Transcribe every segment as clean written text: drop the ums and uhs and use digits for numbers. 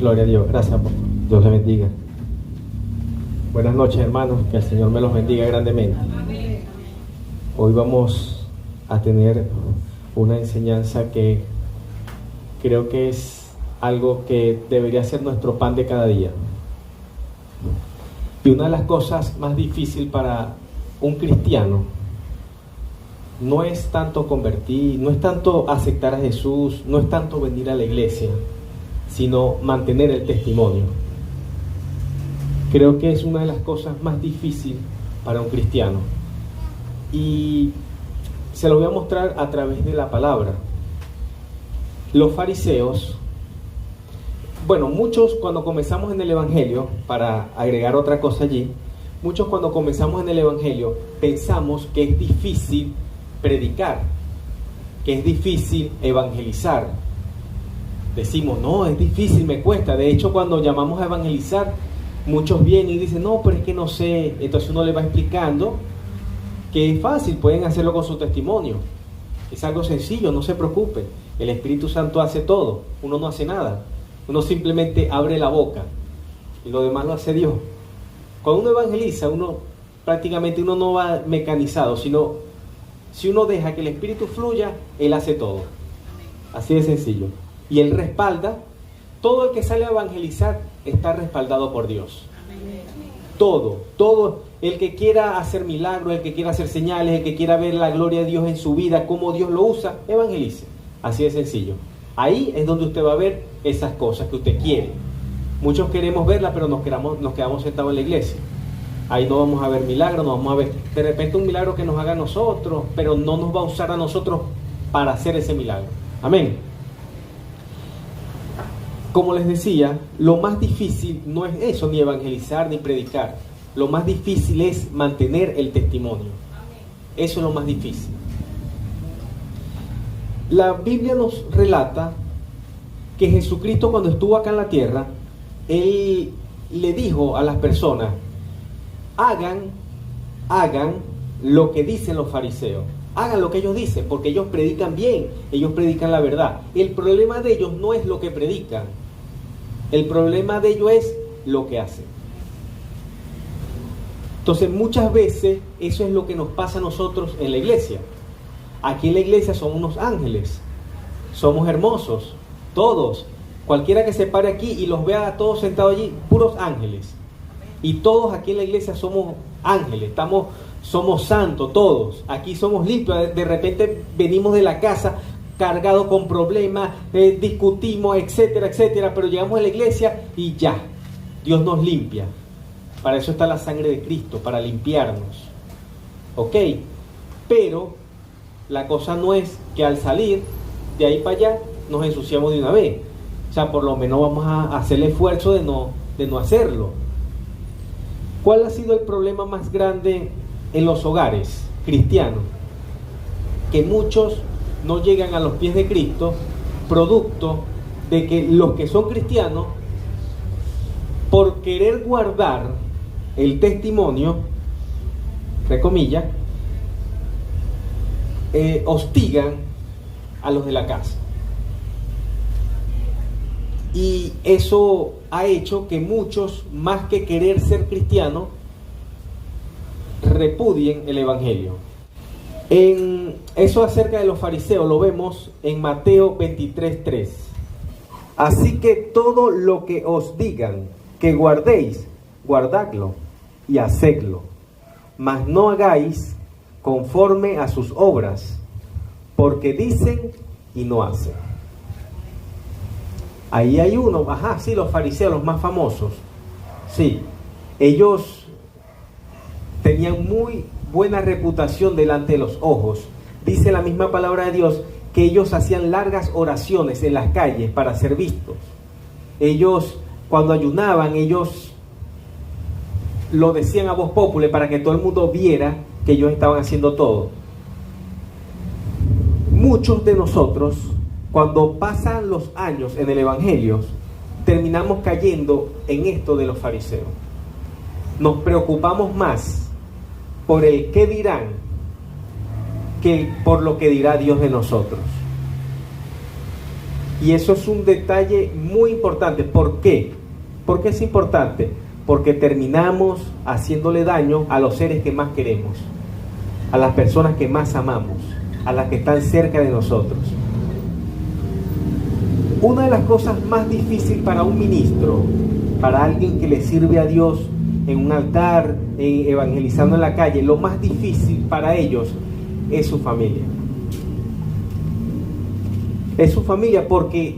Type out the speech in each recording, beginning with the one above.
Gloria a Dios. Gracias, apóstol. Dios les bendiga. Buenas noches, hermanos. Que el Señor me los bendiga grandemente. Hoy vamos a tener una enseñanza que creo que es algo que debería ser nuestro pan de cada día. Y una de las cosas más difíciles para un cristiano no es tanto convertir, no es tanto aceptar a Jesús, no es tanto venir a la iglesia, sino mantener el testimonio. Creo que es una de las cosas más difíciles para un cristiano. Y se lo voy a mostrar a través de la palabra. Los fariseos, muchos cuando comenzamos en el Evangelio, para agregar otra cosa allí, muchos cuando comenzamos en el Evangelio pensamos que es difícil predicar, que es difícil evangelizar. Decimos, no, es difícil, me cuesta. De hecho, cuando llamamos a evangelizar, muchos vienen y dicen, no, pero es que no sé. Entonces uno le va explicando que es fácil, pueden hacerlo con su testimonio. Es algo sencillo, no se preocupe. El Espíritu Santo hace todo, uno no hace nada. Uno simplemente abre la boca y lo demás lo hace Dios. Cuando uno evangeliza, prácticamente uno no va mecanizado, sino si uno deja que el Espíritu fluya, Él hace todo. Así de sencillo. Y Él respalda. Todo el que sale a evangelizar está respaldado por Dios. Todo. El que quiera hacer milagros, el que quiera hacer señales, el que quiera ver la gloria de Dios en su vida, cómo Dios lo usa, evangelice. Así de sencillo. Ahí es donde usted va a ver esas cosas que usted quiere. Muchos queremos verlas, pero nos quedamos sentados en la iglesia. Ahí no vamos a ver milagros, no vamos a ver de repente un milagro que nos haga a nosotros, pero no nos va a usar a nosotros para hacer ese milagro. Amén. Como les decía, lo más difícil no es eso, ni evangelizar, ni predicar. Lo más difícil es mantener el testimonio. Eso es lo más difícil. La Biblia nos relata que Jesucristo, cuando estuvo acá en la tierra, Él le dijo a las personas, hagan lo que dicen los fariseos. Hagan lo que ellos dicen, porque ellos predican bien, ellos predican la verdad. El problema de ellos no es lo que predican, el problema de ellos es lo que hacen. Entonces muchas veces eso es lo que nos pasa a nosotros en la iglesia. Aquí en la iglesia somos unos ángeles, somos hermosos, todos. Cualquiera que se pare aquí y los vea a todos sentados allí, puros ángeles. Y todos aquí en la iglesia somos ángeles, somos santos todos. Aquí somos limpios. De repente venimos de la casa cargados con problemas, discutimos, etcétera, etcétera. Pero llegamos a la iglesia y ya, Dios nos limpia. Para eso está la sangre de Cristo, para limpiarnos. ¿Ok? Pero la cosa no es que al salir de ahí para allá nos ensuciamos de una vez. O sea, por lo menos vamos a hacer el esfuerzo de no hacerlo. ¿Cuál ha sido el problema más grande en los hogares cristianos? Que muchos no llegan a los pies de Cristo, producto de que los que son cristianos, por querer guardar el testimonio, entre comillas, hostigan a los de la casa. Y eso ha hecho que muchos, más que querer ser cristianos, repudien el evangelio. En eso acerca de los fariseos lo vemos en Mateo 23:3. Así que todo lo que os digan que guardéis, guardadlo y hacedlo, mas no hagáis conforme a sus obras, porque dicen y no hacen. Ahí hay uno, sí, los fariseos, los más famosos. Sí, ellos tenían muy buena reputación delante de los ojos. Dice la misma palabra de Dios que ellos hacían largas oraciones en las calles para ser vistos. Ellos, cuando ayunaban, ellos lo decían a voz populi para que todo el mundo viera que ellos estaban haciendo todo. Muchos de nosotros, cuando pasan los años en el evangelio, terminamos cayendo en esto de los fariseos. Nos preocupamos más por el qué dirán que por lo que dirá Dios de nosotros. Y eso es un detalle muy importante. ¿Por qué? ¿Por qué es importante? Porque terminamos haciéndole daño a los seres que más queremos, a las personas que más amamos, a las que están cerca de nosotros. Una de las cosas más difíciles para un ministro, para alguien que le sirve a Dios en un altar, evangelizando en la calle, lo más difícil para ellos es su familia. Es su familia, porque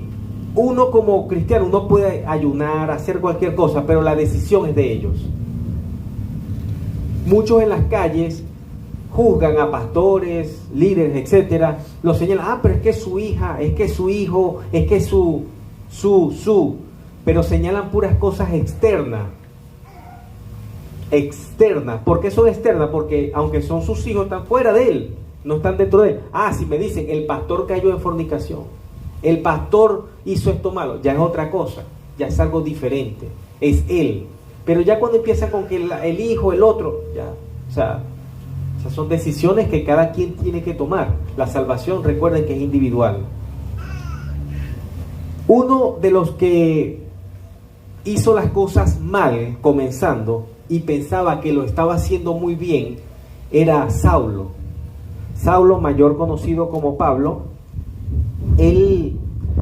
uno como cristiano, uno puede ayunar, hacer cualquier cosa, pero la decisión es de ellos. Muchos en las calles juzgan a pastores, líderes, etcétera, los señalan, pero es que es su hija, es que es su hijo, es que es pero señalan puras cosas externas. ¿Por qué son externas? Porque aunque son sus hijos, están fuera de él, no están dentro de él. Si me dicen, el pastor cayó en fornicación, el pastor hizo esto malo, ya es otra cosa, ya es algo diferente, es él. Pero ya cuando empieza con que el hijo, el otro, ya, o sea, son decisiones que cada quien tiene que tomar. La salvación, recuerden que es individual. Uno de los que hizo las cosas mal comenzando y pensaba que lo estaba haciendo muy bien era Saulo. Saulo, mayor conocido como Pablo. Él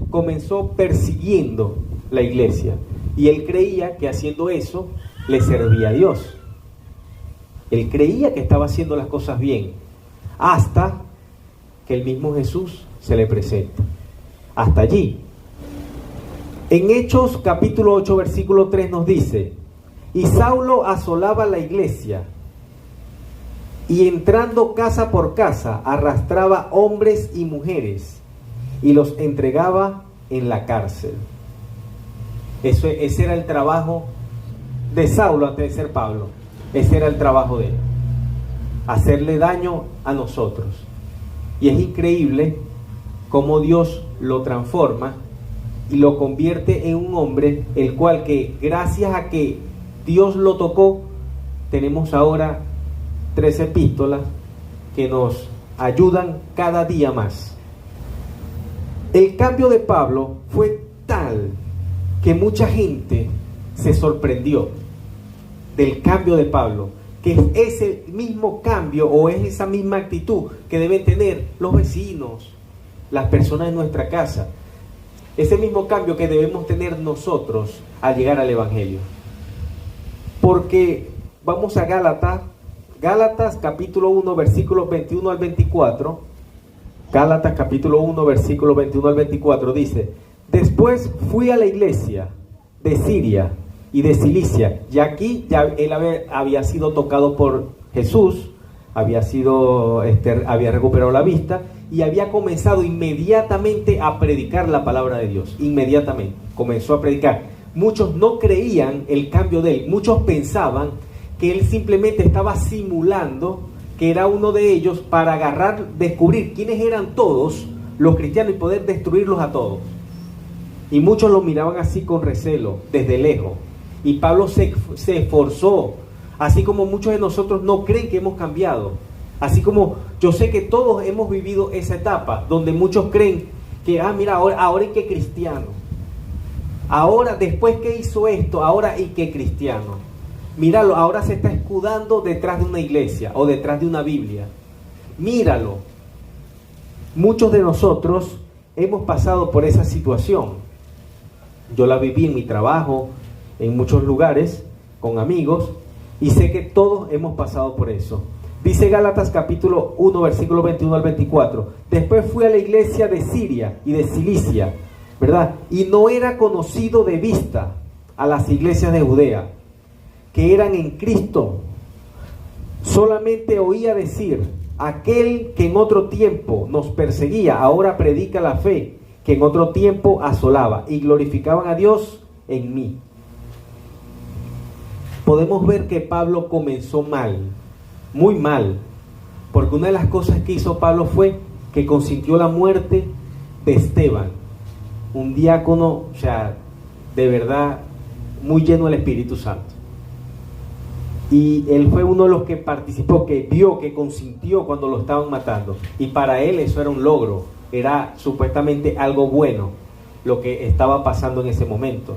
comenzó persiguiendo la iglesia y él creía que haciendo eso le servía a Dios. Él creía que estaba haciendo las cosas bien, hasta que el mismo Jesús se le presenta. Hasta allí. En Hechos capítulo 8 versículo 3 nos dice: y Saulo asolaba la iglesia, y entrando casa por casa arrastraba hombres y mujeres y los entregaba en la cárcel. Ese era el trabajo de Saulo antes de ser Pablo. Ese era el trabajo de él, hacerle daño a nosotros. Y es increíble cómo Dios lo transforma y lo convierte en un hombre, el cual que gracias a que Dios lo tocó, tenemos ahora 3 epístolas que nos ayudan cada día más. El cambio de Pablo fue tal que mucha gente se sorprendió del cambio de Pablo, que es ese mismo cambio o es esa misma actitud que deben tener los vecinos, las personas de nuestra casa, ese mismo cambio que debemos tener nosotros al llegar al Evangelio. Porque vamos a Gálatas capítulo 1 versículos 21 al 24. Gálatas capítulo 1 versículos 21 al 24 dice: después fui a la iglesia de Siria y de Cilicia, y aquí ya él había sido tocado por Jesús, había recuperado la vista y había comenzado inmediatamente a predicar la palabra de Dios. Inmediatamente comenzó a predicar. Muchos no creían el cambio de él, muchos pensaban que él simplemente estaba simulando que era uno de ellos para descubrir quiénes eran todos los cristianos y poder destruirlos a todos. Y muchos lo miraban así con recelo, desde lejos. Y Pablo se esforzó, así como muchos de nosotros no creen que hemos cambiado. Así como yo sé que todos hemos vivido esa etapa, donde muchos creen que, mira, ahora hay que cristiano. Ahora, después que hizo esto, ahora hay que cristiano. Míralo, ahora se está escudando detrás de una iglesia o detrás de una Biblia. Míralo. Muchos de nosotros hemos pasado por esa situación. Yo la viví en mi trabajo, en muchos lugares, con amigos, y sé que todos hemos pasado por eso. Dice Gálatas capítulo 1, versículo 21 al 24. Después fui a la iglesia de Siria y de Cilicia, ¿verdad? Y no era conocido de vista a las iglesias de Judea, que eran en Cristo. Solamente oía decir: aquel que en otro tiempo nos perseguía, ahora predica la fe que en otro tiempo asolaba, y glorificaban a Dios en mí. Podemos ver que Pablo comenzó mal, muy mal, porque una de las cosas que hizo Pablo fue que consintió la muerte de Esteban, un diácono, o sea, de verdad, muy lleno del Espíritu Santo. Y él fue uno de los que participó, que vio, que consintió cuando lo estaban matando. Y para él eso era un logro, era supuestamente algo bueno. lo que estaba pasando en ese momento.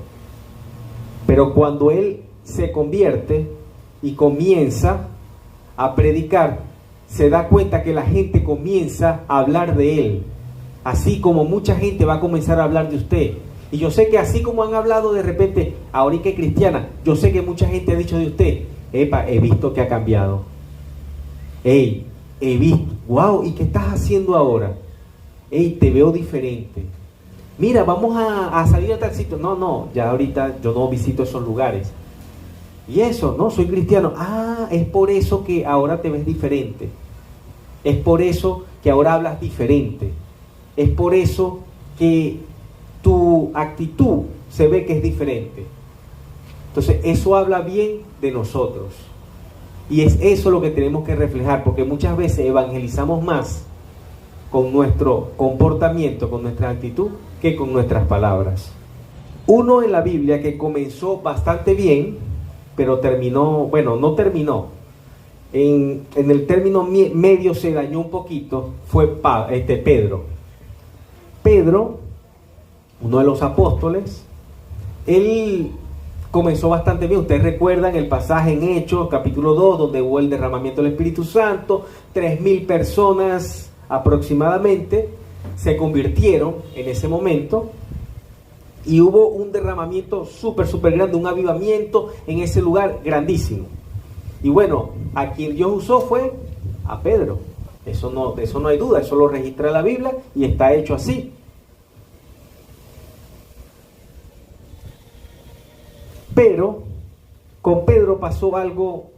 Pero cuando él se convierte y comienza a predicar, se da cuenta que la gente comienza a hablar de él, así como mucha gente va a comenzar a hablar de usted. Y yo sé que así como han hablado de repente, ahorita que cristiana, yo sé que mucha gente ha dicho de usted, epa, he visto que ha cambiado. Hey, he visto, wow, ¿y qué estás haciendo ahora? Hey, te veo diferente. Mira, vamos a salir a tal sitio. No, ya ahorita yo no visito esos lugares. Y eso, no, soy cristiano. Ah, es por eso que ahora te ves diferente. Es por eso que ahora hablas diferente. Es por eso que tu actitud se ve que es diferente. Entonces, eso habla bien de nosotros. Y es eso lo que tenemos que reflejar, porque muchas veces evangelizamos más con nuestro comportamiento, con nuestra actitud, que con nuestras palabras. Uno en la Biblia que comenzó bastante bien, pero terminó, bueno, no terminó, en el término medio se dañó un poquito, fue Pedro. Pedro, uno de los apóstoles, él comenzó bastante bien. Ustedes recuerdan el pasaje en Hechos, capítulo 2, donde hubo el derramamiento del Espíritu Santo, 3,000 personas aproximadamente se convirtieron en ese momento, y hubo un derramamiento súper grande, un avivamiento en ese lugar grandísimo. Y bueno, a quien Dios usó fue a Pedro. De eso no hay duda, eso lo registra la Biblia y está hecho así. Pero con Pedro pasó algo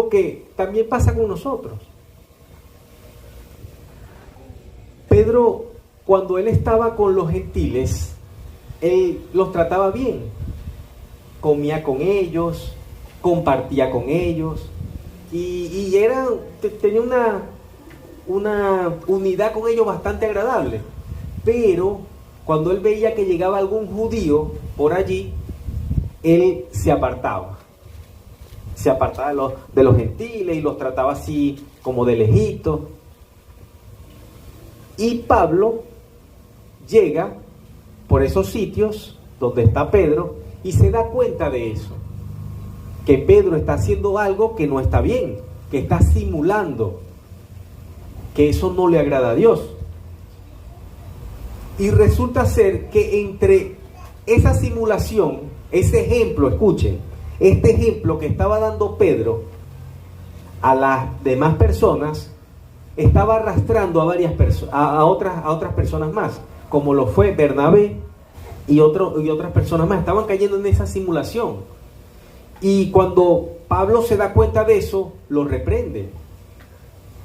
que también pasa con nosotros. Pedro, cuando él estaba con los gentiles, él los trataba bien, comía con ellos, compartía con ellos, y tenía una unidad con ellos bastante agradable. Pero cuando él veía que llegaba algún judío por allí, él se apartaba de los gentiles y los trataba así como de lejitos. Y Pablo llega por esos sitios donde está Pedro y se da cuenta de eso, que Pedro está haciendo algo que no está bien, que está simulando, que eso no le agrada a Dios. Y resulta ser que entre esa simulación, ese ejemplo, escuchen, este ejemplo que estaba dando Pedro a las demás personas, estaba arrastrando a varias a otras personas más, como lo fue Bernabé y otras personas más. Estaban cayendo en esa simulación. Y cuando Pablo se da cuenta de eso, lo reprende.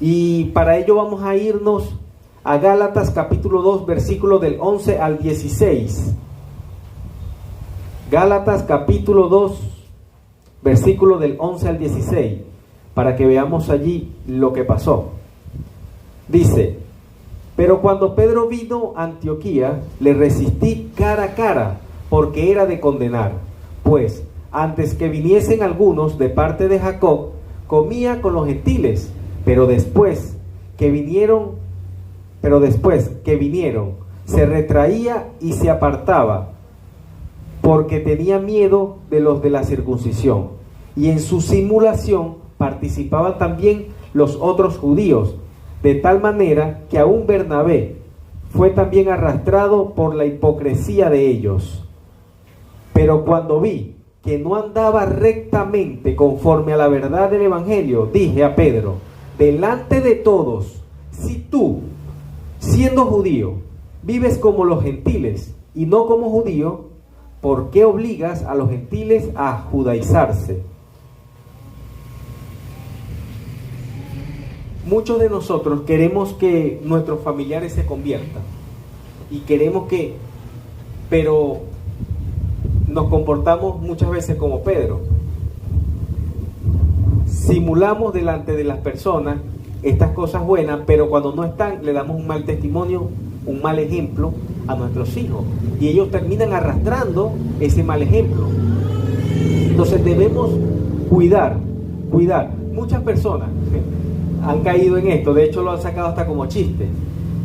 Y para ello vamos a irnos a Gálatas capítulo 2, versículos del 11 al 16. Gálatas capítulo 2, versículo del 11 al 16, para que veamos allí lo que pasó. Dice: pero cuando Pedro vino a Antioquía, le resistí cara a cara, porque era de condenar. Pues antes que viniesen algunos de parte de Jacob, comía con los gentiles, pero después que vinieron, se retraía y se apartaba, porque tenía miedo de los de la circuncisión. Y en su simulación participaban también los otros judíos, de tal manera que aún Bernabé fue también arrastrado por la hipocresía de ellos. Pero cuando vi que no andaba rectamente conforme a la verdad del Evangelio, dije a Pedro, delante de todos, si tú, siendo judío, vives como los gentiles y no como judío, ¿por qué obligas a los gentiles a judaizarse? Muchos de nosotros queremos que nuestros familiares se conviertan y pero nos comportamos muchas veces como Pedro. Simulamos delante de las personas estas cosas buenas, pero cuando no están le damos un mal testimonio, un mal ejemplo a nuestros hijos, y ellos terminan arrastrando ese mal ejemplo. Entonces debemos cuidar. Muchas personas han caído en esto, de hecho lo han sacado hasta como chiste.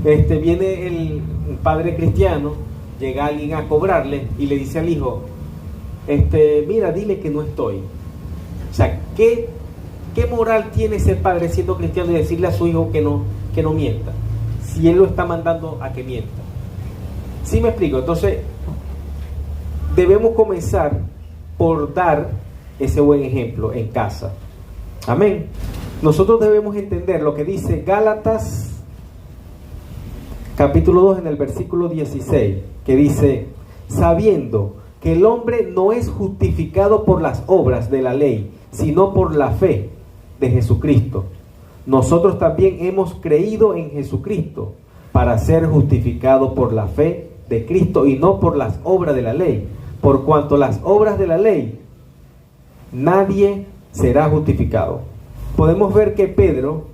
Viene el padre cristiano llega alguien a cobrarle y le dice al hijo, mira, dile que no estoy. O sea, ¿qué moral tiene ese padre siendo cristiano y decirle a su hijo que no mienta? Si él lo está mandando a que mienta. ¿Sí me explico? Entonces, debemos comenzar por dar ese buen ejemplo en casa. Amén. Nosotros debemos entender lo que dice Gálatas capítulo 2 en el versículo 16, que dice, sabiendo que el hombre no es justificado por las obras de la ley, sino por la fe de Jesucristo. Nosotros también hemos creído en Jesucristo para ser justificados por la fe de Cristo y no por las obras de la ley. Por cuanto las obras de la ley, nadie será justificado. Podemos ver que Pedro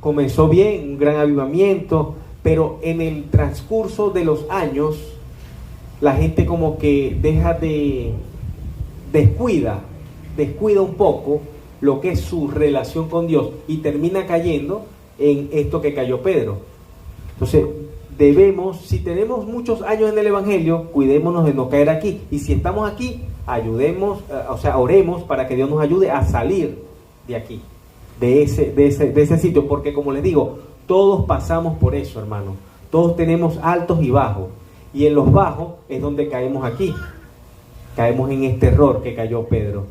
comenzó bien, un gran avivamiento, pero en el transcurso de los años, la gente como que descuida un poco lo que es su relación con Dios y termina cayendo en esto que cayó Pedro. Entonces, si tenemos muchos años en el Evangelio, cuidémonos de no caer aquí. Y si estamos aquí, oremos para que Dios nos ayude a salir de aquí, de ese sitio, porque como les digo, todos pasamos por eso, hermano. Todos tenemos altos y bajos. Y en los bajos es donde caemos aquí. Caemos en este error que cayó Pedro.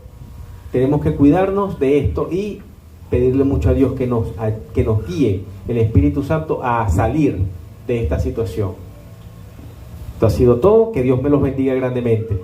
Tenemos que cuidarnos de esto y pedirle mucho a Dios que nos guíe el Espíritu Santo a salir de esta situación. Esto ha sido todo. Que Dios me los bendiga grandemente.